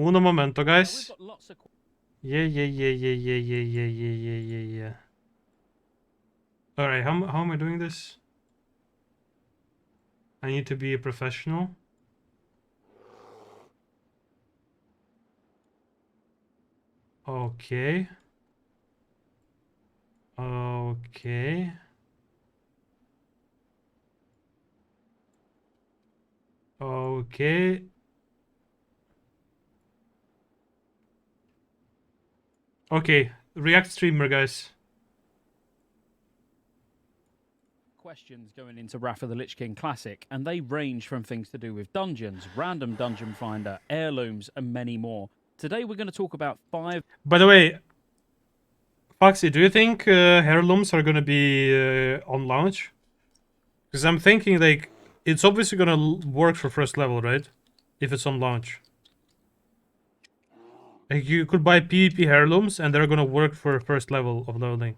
Uno momento, Now, we've guys. got lots of Yeah. Alright, how am I doing this? I need to be a professional. Okay. Okay. Okay. Okay. React streamer, guys. questions going into Wrath of the Lich King Classic, and they range from things to do with dungeons, random dungeon finder, heirlooms, and many more. Today we're going to talk about 5... By the way, Foxy, do you think heirlooms are gonna be on launch? Because I'm thinking, like, it's obviously gonna work for first level, right? If it's on launch. Like, you could buy PvP heirlooms, and they're gonna work for first level of leveling.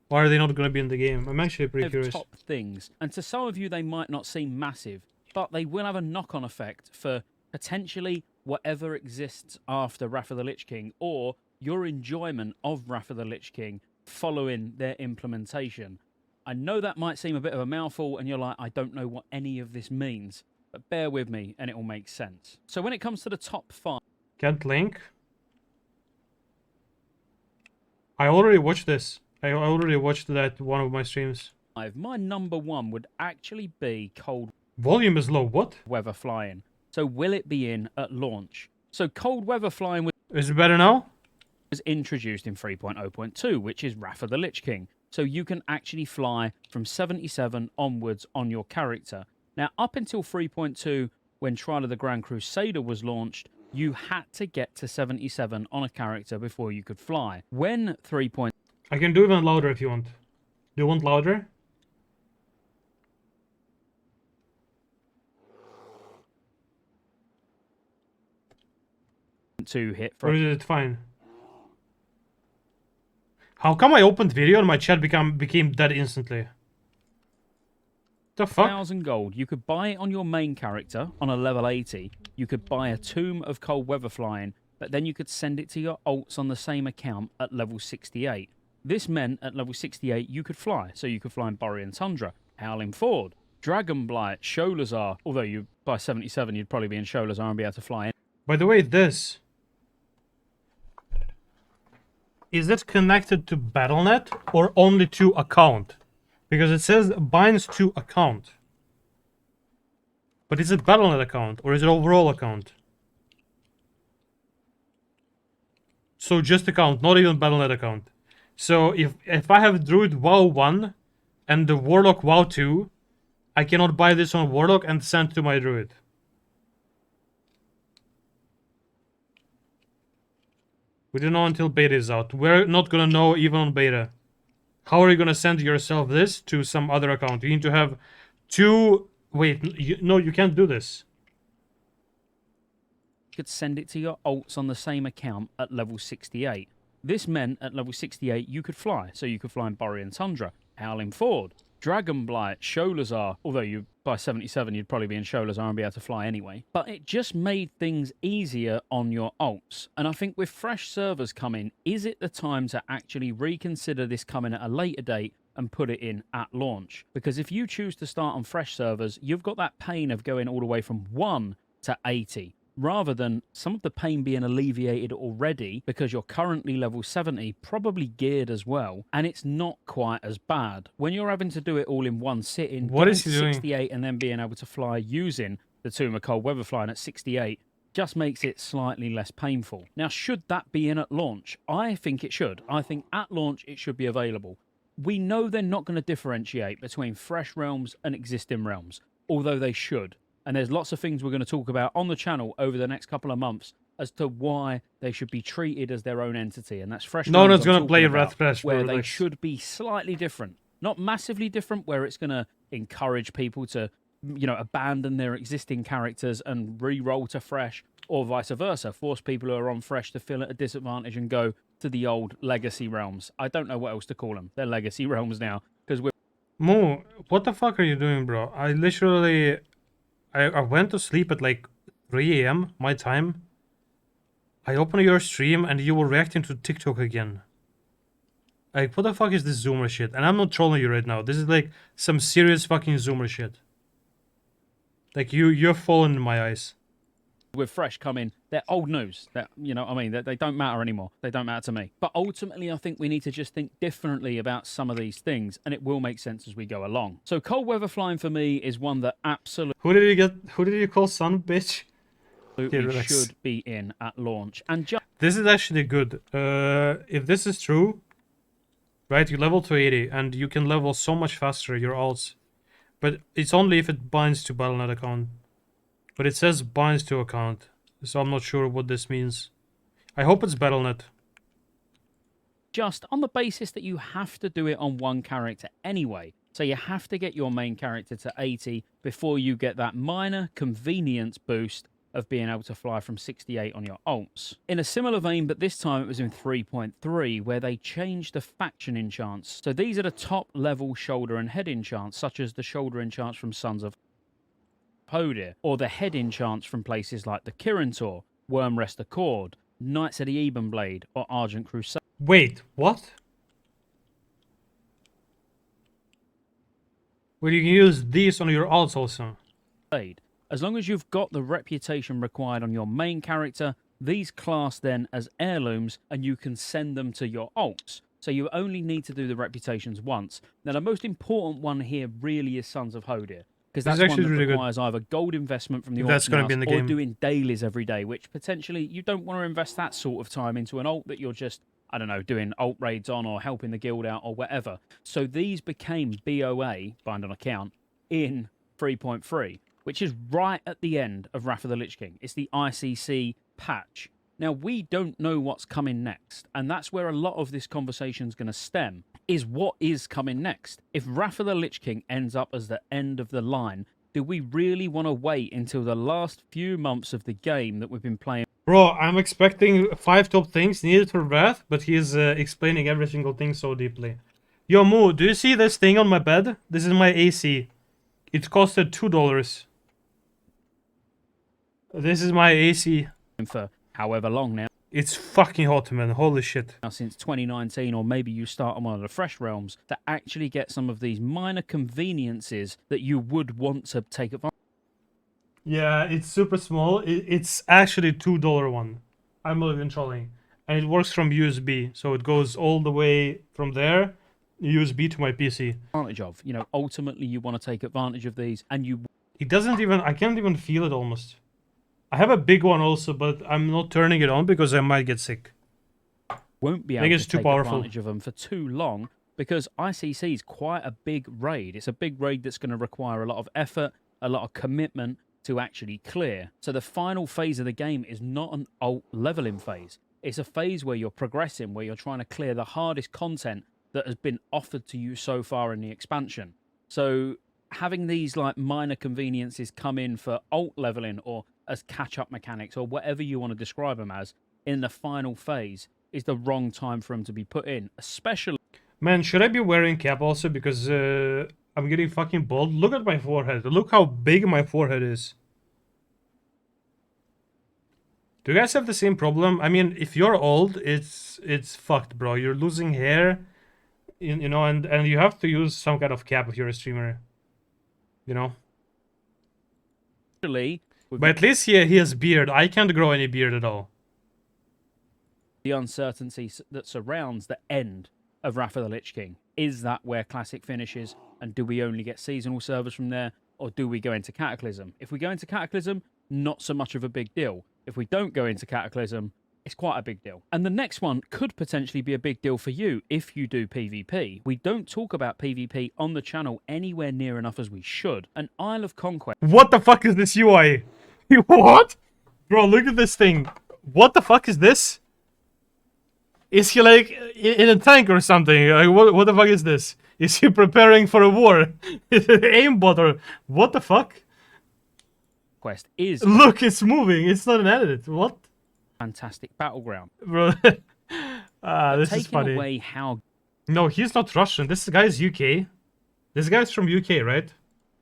Why are they not gonna be in the game? I'm actually pretty curious. top things, and to some of you they might not seem massive, but they will have a knock-on effect for potentially whatever exists after Wrath of the Lich King, or your enjoyment of Wrath of the Lich King following their implementation. I know that might seem a bit of a mouthful, and you're like, I don't know what any of this means, but bear with me and it will make sense. So when it comes to the top 5... Can't link. I already watched this. I already watched that one of my streams. my number 1 would actually be Cold Volume is low. What? Weather Flying. So will it be in at launch? So Cold Weather Flying Is it better now? was introduced in 3.0.2, which is Wrath of the Lich King. So you can actually fly from 77 onwards on your character. Now, up until 3.2, when Trial of the Grand Crusader was launched, you had to get to 77 on a character before you could fly. When 3.2... I can do even louder if you want. Do you want louder? hit Or for... is it fine? How come I opened video and my chat became dead instantly? The fuck? 1,000 gold, you could buy it on your main character on a level 80. You could buy a Tomb of Cold Weather Flying, but then you could send it to your alts on the same account at level 68. This meant at level 68 you could fly, so you could fly in Borean Tundra, Howling Ford, Dragonblight, Sholazar, although you by 77 you'd probably be in Sholazar and be able to fly in. By the way, this... Is it connected to Battle.net or only to account? Because it says binds to account. But is it Battle.net account or is it overall account? So just account, not even Battle.net account. So if I have Druid WoW 1 and the Warlock WoW 2, I cannot buy this on Warlock and send to my Druid. We don't know until beta is out. We're not gonna know even on beta. How are you gonna send yourself this to some other account? You need to have two... Wait, no, you can't do this. You could send it to your alts on the same account at level 68. This meant at level 68 you could fly, so you could fly in Borean Tundra, Howling Ford, Dragonblight, Sholazar, although you by 77 you'd probably be in Sholazar and be able to fly anyway. But it just made things easier on your alts. And I think with fresh servers coming, is it the time to actually reconsider this coming at a later date and put it in at launch? Because if you choose to start on fresh servers, you've got that pain of going all the way from 1 to 80. Rather than some of the pain being alleviated already because you're currently level 70, probably geared as well, and it's not quite as bad. When you're having to do it all in one sitting, What is he doing? 68 and then being able to fly using the Tomb of Cold Weather Flying at 68 just makes it slightly less painful. Now, should that be in at launch? I think it should. I think at launch it should be available. We know they're not going to differentiate between fresh realms and existing realms, although they should. And there's lots of things we're going to talk about on the channel over the next couple of months as to why they should be treated as their own entity. And that's fresh. No one's going to play Wrath Fresh, where they should be slightly different. Not massively different, where it's going to encourage people to, you know, abandon their existing characters and re-roll to fresh, or vice versa. Force people who are on fresh to feel at a disadvantage and go to the old legacy realms. I don't know what else to call them. They're legacy realms now. Because we're... Moo, what the fuck are you doing, bro? I literally... I went to sleep at like 3 a.m. my time. I open your stream and you were reacting to TikTok again. Like, what the fuck is this Zoomer shit? And I'm not trolling you right now. This is like some serious fucking Zoomer shit. Like, you're fallen in my eyes. With Fresh come in, they're old news. That, you know what I mean? They don't matter anymore. They don't matter to me. But ultimately, I think we need to just think differently about some of these things, and it will make sense as we go along. So cold weather flying for me is one that absolutely Who did you call son, bitch? Okay, should be in at launch. And just this is actually good. If this is true, right, you level to 80, and you can level so much faster your alts. But it's only if it binds to Battle.net account. But it says binds to account, so I'm not sure what this means. I hope it's Battle.net. just on the basis that you have to do it on one character anyway. So you have to get your main character to 80 before you get that minor convenience boost of being able to fly from 68 on your alts. In a similar vein, but this time it was in 3.3, where they changed the faction enchants. So these are the top level shoulder and head enchants, such as the shoulder enchants from Sons of Hodir, or the head enchants from places like the Kirin Wormrest Accord, Knights of the Eben Blade, or Argent Crusade. Wait, what? Well, you can use these on your alts also. As long as you've got the reputation required on your main character, these class then as heirlooms and you can send them to your alts. So you only need to do the reputations once. Now, the most important one here really is Sons of Hodir, because that's one that really requires either gold investment from the that's going to be in the game, or doing dailies every day, which potentially you don't want to invest that sort of time into an alt that you're just, I don't know, doing alt raids on or helping the guild out or whatever. So these became BOA, bind on account, in 3.3, which is right at the end of Wrath of the Lich King. It's the ICC patch. Now, we don't know what's coming next, and that's where a lot of this conversation is going to stem, is what is coming next. If Wrath of the Lich King ends up as the end of the line, do we really want to wait until the last few months of the game that we've been playing? Bro, I'm expecting 5 top things needed for Wrath, but he's explaining every single thing so deeply. Yo, Moo, do you see this thing on my bed? This is my AC. It costed $2. This is my AC. For however long now. It's fucking hot, man. Holy shit. Now, since 2019, or maybe you start on one of the Fresh realms, to actually get some of these minor conveniences that you would want to take advantage. Yeah, it's super small. It's actually $2 one. I'm not even trolling. And it works from USB. So it goes all the way from there, USB to my PC. Advantage of. You know, ultimately you want to take advantage of these, and you... It doesn't even... I can't even feel it almost. I have a big one also, but I'm not turning it on because I might get sick. Won't be able to take advantage of them for too long, because ICC is quite a big raid. It's a big raid that's going to require a lot of effort, a lot of commitment to actually clear. So the final phase of the game is not an alt leveling phase. It's a phase where you're progressing, where you're trying to clear the hardest content that has been offered to you so far in the expansion. So having these like minor conveniences come in for alt leveling or as catch-up mechanics or whatever you want to describe them as in the final phase is the wrong time for them to be put in, especially... Man, should I be wearing cap also? Because I'm getting fucking bald. Look at my forehead. Look how big my forehead is. Do you guys have the same problem? I mean, if you're old, it's fucked, bro. You're losing hair, you know, and you have to use some kind of cap if you're a streamer, you know? But at least he has beard. I can't grow any beard at all. The uncertainty that surrounds the end of Wrath of the Lich King. Is that where Classic finishes? And do we only get seasonal servers from there? Or do we go into Cataclysm? If we go into Cataclysm, not so much of a big deal. If we don't go into Cataclysm, it's quite a big deal. And the next one could potentially be a big deal for you if you do PvP. We don't talk about PvP on the channel anywhere near enough as we should. An Isle of Conquest. What the fuck is this UI? What? Bro, look at this thing. What the fuck is this? Is he like in a tank or something? Like, what the fuck is this? Is he preparing for a war? Is it aimbot or what the fuck? Quest is... Look, it's moving. It's not an edit. What? Fantastic battleground. Bro, this is funny. Away how... No, he's not Russian. This guy's UK. This guy's from UK, right?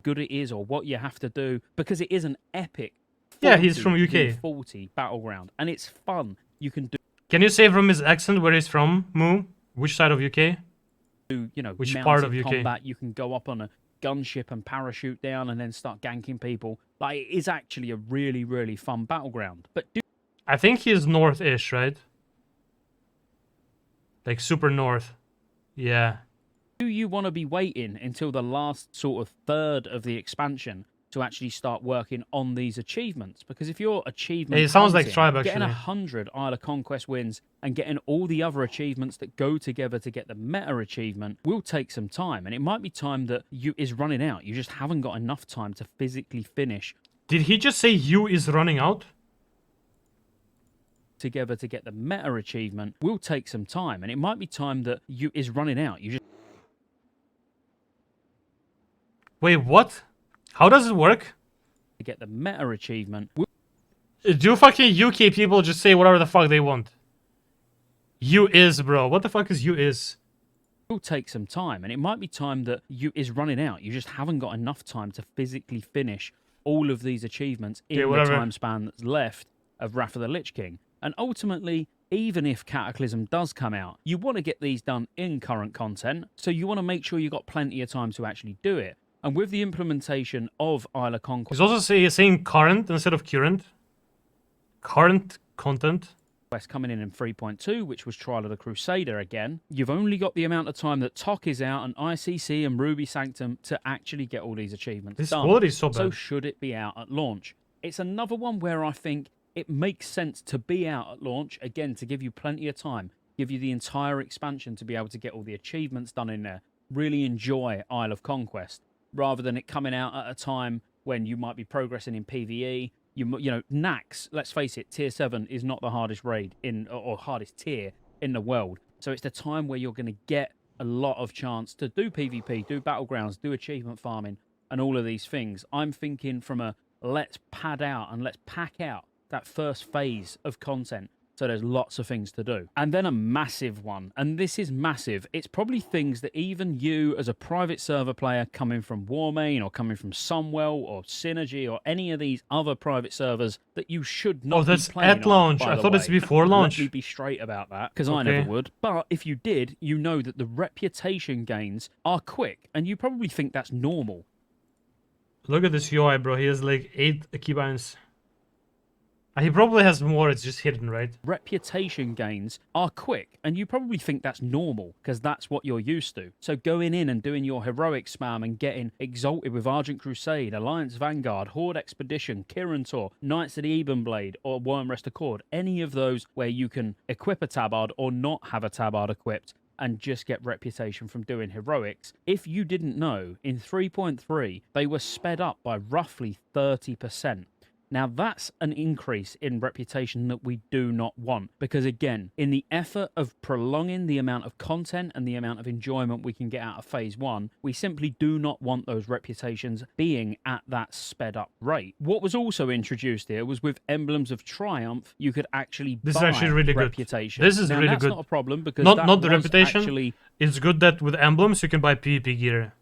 Good it is or what you have to do, because it is an epic Yeah, he's from UK. V40 Battleground, and it's fun. You can Can you say from his accent where he's from, Moo? Which side of UK? do, you know, Which mounted part of UK? combat. You can go up on a gunship and parachute down and then start ganking people. Like, it is actually a really, really fun battleground. But I think he's north-ish, right? Like super north. Yeah. do you want to be waiting until the last sort of third of the expansion to actually start working on these achievements? Because if you're achievement It sounds like hunting, Tribe, getting actually. 100 Isle of Conquest wins and getting all the other achievements that go together to get the meta achievement will take some time, and it might be time that you is running out. You just haven't got enough time to physically finish Did he just say you is running out? together to get the meta achievement will take some time, and it might be time that you is running out. You just Wait, what? How does it work? to get the meta achievement Do fucking UK people just say whatever the fuck they want? You is, bro. What the fuck is you is? will take some time, and it might be time that you is running out. You just haven't got enough time to physically finish all of these achievements in the time span that's left of Wrath of the Lich King. And ultimately, even if Cataclysm does come out, you want to get these done in current content, so you want to make sure you've got plenty of time to actually do it. And with the implementation of Isle of Conquest He's also saying current instead of current. Current content. coming in 3.2, which was Trial of the Crusader again, you've only got the amount of time that TOC is out and ICC and Ruby Sanctum to actually get all these achievements This done. quality is so bad. So should it be out at launch? It's another one where I think it makes sense to be out at launch, again, to give you plenty of time, give you the entire expansion to be able to get all the achievements done in there, really enjoy Isle of Conquest, rather than it coming out at a time when you might be progressing in PvE. You know, Nax, let's face it, tier 7 is not the hardest raid in or hardest tier in the world. So it's the time where you're going to get a lot of chance to do PvP, do battlegrounds, do achievement farming, and all of these things. I'm thinking from a let's pad out and let's pack out that first phase of content. So there's lots of things to do. And then a massive one, and this is massive. It's probably things that even you as a private server player coming from Warmain or coming from Sunwell or Synergy or any of these other private servers that you should not be playing at launch. on, I thought it's before launch. Let me be straight about that, because I never would. But if you did, you know that the reputation gains are quick, and you probably think that's normal. Look at this UI, bro. He has like 8 keybinds. He probably has more, it's just hidden, right? Reputation gains are quick, and you probably think that's normal, because that's what you're used to. So going in and doing your heroic spam and getting exalted with Argent Crusade, Alliance Vanguard, Horde Expedition, Kirin Tor, Knights of the Ebon Blade, or Wormrest Accord, any of those where you can equip a tabard or not have a tabard equipped, and just get reputation from doing heroics. If you didn't know, in 3.3, they were sped up by roughly 30%. Now, that's an increase in reputation that we do not want, because again, in the effort of prolonging the amount of content and the amount of enjoyment we can get out of Phase 1, we simply do not want those reputations being at that sped up rate. What was also introduced here was with Emblems of Triumph, you could actually buy This is actually really reputation. good. This is now, really that's good. Not a problem, because not the was reputation. Actually... It's good that with emblems you can buy PvP gear.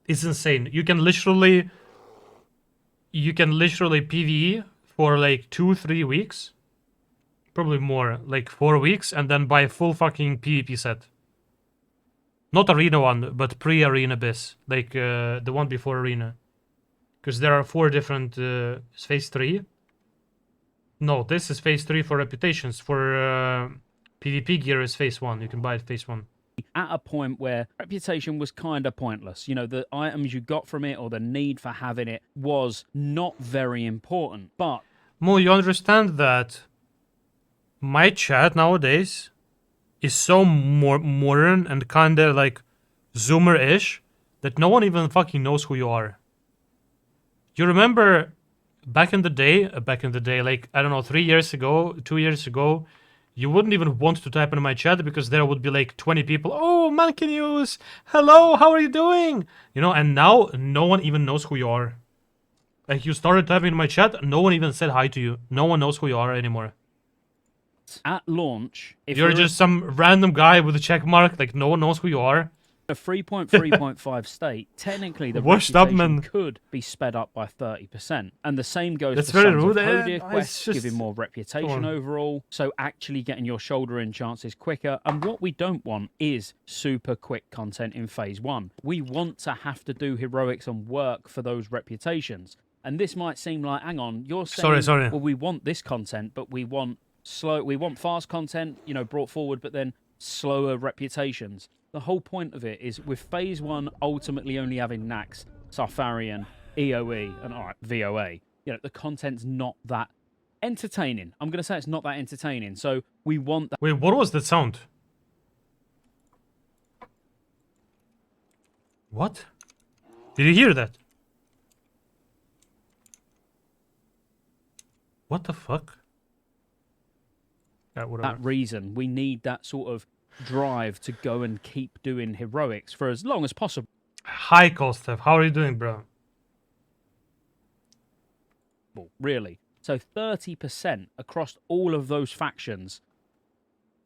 It's insane. You can literally PvE for like 2-3 weeks, probably more, like 4 weeks, and then buy a full fucking PvP set. Not arena one, but pre-arena bis, like the one before arena, because there are 4 different phase 3. No, this is phase 3 for reputations. For PvP gear is phase 1. You can buy it phase 1. At a point where reputation was kind of pointless. You know, the items you got from it or the need for having it was not very important. But Mo, you understand that my chat nowadays is so more modern and kind of like Zoomer-ish that no one even fucking knows who you are. You remember back in the day, like, I don't know, 3 years ago, 2 years ago, you wouldn't even want to type in my chat because there would be like 20 people. Oh, Monkey News. Hello, how are you doing? You know, and now no one even knows who you are. Like, you started typing in my chat, no one even said hi to you. No one knows who you are anymore. At launch, if you're just some random guy with a check mark, like no one knows who you are. A 3.3.5 state, technically the Washed up, reputation man. could be sped up by 30%. And the same goes That's for very Sons of rude. Hodir It's quests, just... giving more reputation on. overall, so actually getting your shoulder in chances quicker. And what we don't want is super quick content in Phase 1. We want to have to do heroics and work for those reputations. And this might seem like, hang on, you're saying, Sorry. well, we want this content, but we want fast content, brought forward, but then slower reputations. The whole point of it is with Phase 1 ultimately only having Nax, Sarfarian, EOE, and VOA, the content's not that entertaining. I'm going to say it's not that entertaining. So we want that. Wait, what was that sound? What? Did you hear that? What the fuck? Whatever. That reason. We need that sort of drive to go and keep doing heroics for as long as possible. Hi, Kostev. How are you doing, bro? Really. So 30% across all of those factions.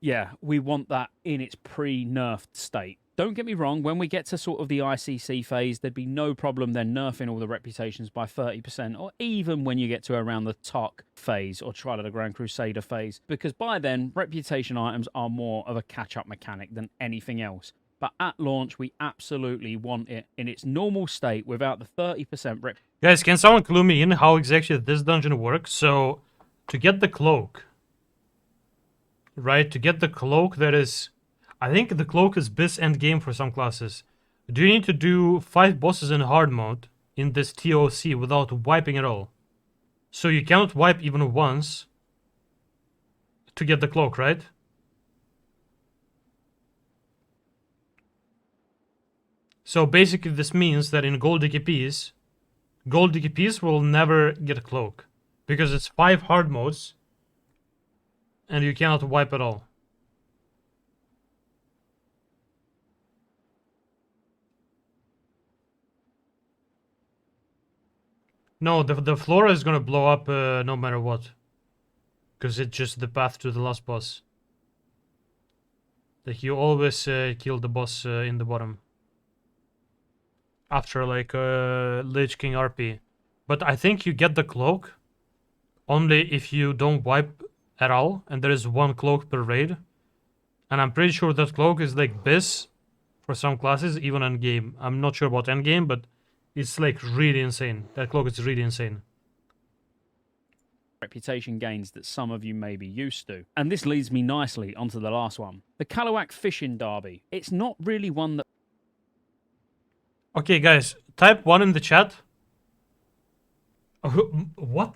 Yeah, we want that in its pre-nerfed state. Don't get me wrong, when we get to sort of the ICC phase, there'd be no problem then nerfing all the reputations by 30%, or even when you get to around the TOC phase or Trial of the Grand Crusader phase, because by then, reputation items are more of a catch-up mechanic than anything else. But at launch, we absolutely want it in its normal state without the 30% rep. Guys, can someone clue me in how exactly this dungeon works? So, to get the cloak, right? To get the cloak, that is... I think the cloak is bis endgame for some classes. Do you need to do 5 bosses in hard mode in this TOC without wiping at all? So you cannot wipe even once to get the cloak, right? So basically this means that in gold DKPs will never get a cloak. Because it's 5 hard modes and you cannot wipe at all. No, the flora is gonna blow up no matter what. Because it's just the path to the last boss. Like, you always kill the boss in the bottom. After, like, Lich King RP. But I think you get the cloak only if you don't wipe at all. And there is 1 cloak per raid. And I'm pretty sure that cloak is, like, bis for some classes, even in game. I'm not sure about endgame, but... it's like really insane. That cloak is really insane. Reputation gains that some of you may be used to. And this leads me nicely onto the last one. The Kalawak Fishing Derby. It's not really one that... Okay, guys, type 1 in the chat. What?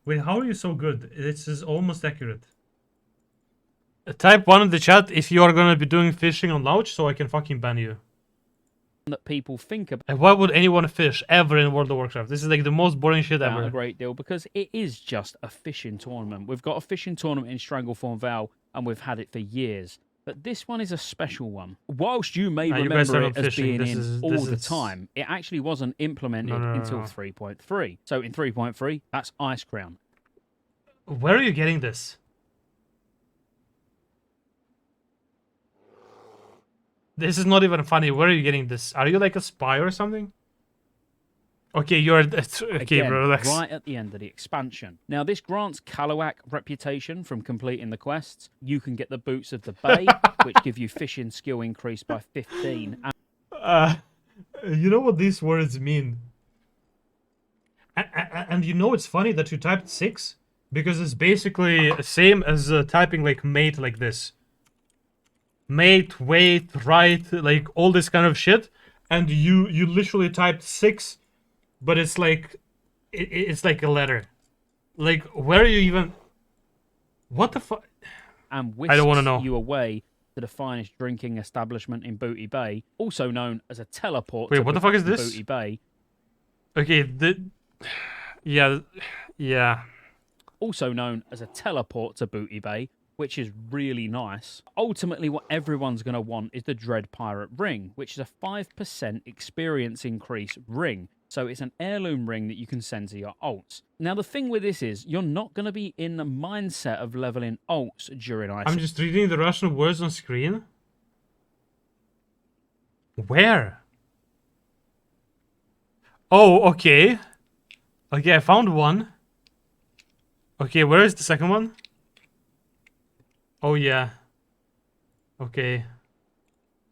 Wait, how are you so good? This is almost accurate. Type 1 in the chat if you are gonna be doing fishing on launch, so I can fucking ban you. That people think about. And why would anyone fish ever in World of Warcraft? This is like the most boring shit ever. A great deal, because it is just a fishing tournament. We've got a fishing tournament in Stranglethorn Vale, and we've had it for years. But this one is a special one. Whilst you may remember it as being all the time, it actually wasn't implemented until 3.3. So in 3.3, that's Ice Crown. Where are you getting this? This is not even funny. Where are you getting this? Are you like a spy or something? Okay, you're... Okay, again, bro, relax. Right at the end of the expansion. Now, this grants Kalawak reputation from completing the quests. You can get the Boots of the Bay, which give you fishing skill increase by 15. You know what these words mean? And you know it's funny that you typed 6? Because it's basically the same as typing like mate like this. Mate, wait, right, like all this kind of shit. And you literally typed 6, but it's like... It's like a letter. Like, where are you even... What the fuck? And whisks I don't want to know. You away to the finest drinking establishment in Booty Bay, also known as a teleport. Wait, what the fuck is this? Booty Bay. Okay, yeah. Also known as a teleport to Booty Bay, which is really nice. Ultimately, what everyone's going to want is the Dread Pirate Ring, which is a 5% experience increase ring. So it's an heirloom ring that you can send to your alts. Now, the thing with this is, you're not going to be in the mindset of leveling alts during IC. I'm just reading the Russian words on screen. Where? Oh, okay. Okay, I found one. Okay, where is the second one? Oh, yeah. Okay.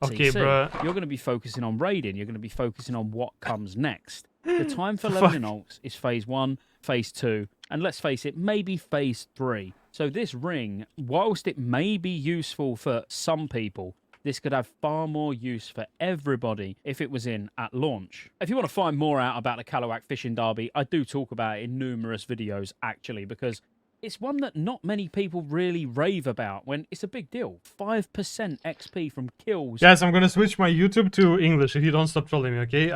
Okay, CC. bruh. You're going to be focusing on raiding. You're going to be focusing on what comes next. The time for Fuck. leveling alts is phase 1, phase 2, and let's face it, maybe phase 3. So this ring, whilst it may be useful for some people, this could have far more use for everybody if it was in at launch. If you want to find more out about the Kalawak Fishing Derby, I do talk about it in numerous videos, actually, because it's one that not many people really rave about when it's a big deal. 5% XP from kills Guys, I'm gonna switch my YouTube to English if you don't stop trolling me, okay?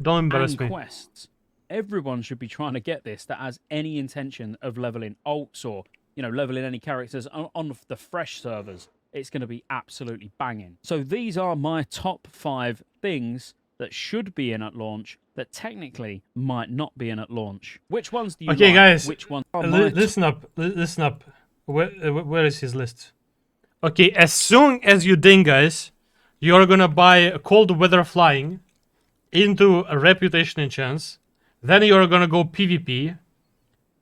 Don't embarrass and me. quests. Everyone should be trying to get this that has any intention of leveling alts or, you know, leveling any characters on the fresh servers. It's going to be absolutely banging. So these are my top 5 things that should be in at launch that technically might not be in at launch. Which ones do you Okay, like? guys, Which ones are my listen up. Listen up. Where is his list? Okay, as soon as you ding, guys, you're gonna buy a cold weather flying into a reputation enchants. Then you're gonna go PvP.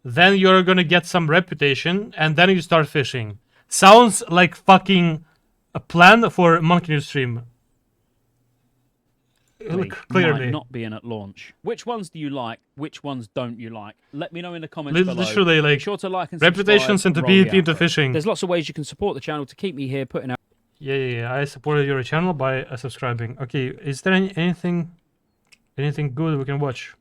Then you're gonna get some reputation, and then you start fishing. Sounds like fucking a plan for Monkey News stream. Clearly. might not be in at launch. Which ones do you like? Which ones don't you like? Let me know in the comments below. Literally, like, Be sure to like and reputations subscribe. into Roll the PvP into outro. fishing. There's lots of ways you can support the channel to keep me here putting out. Yeah. I supported your channel by subscribing. Okay, is there anything good we can watch?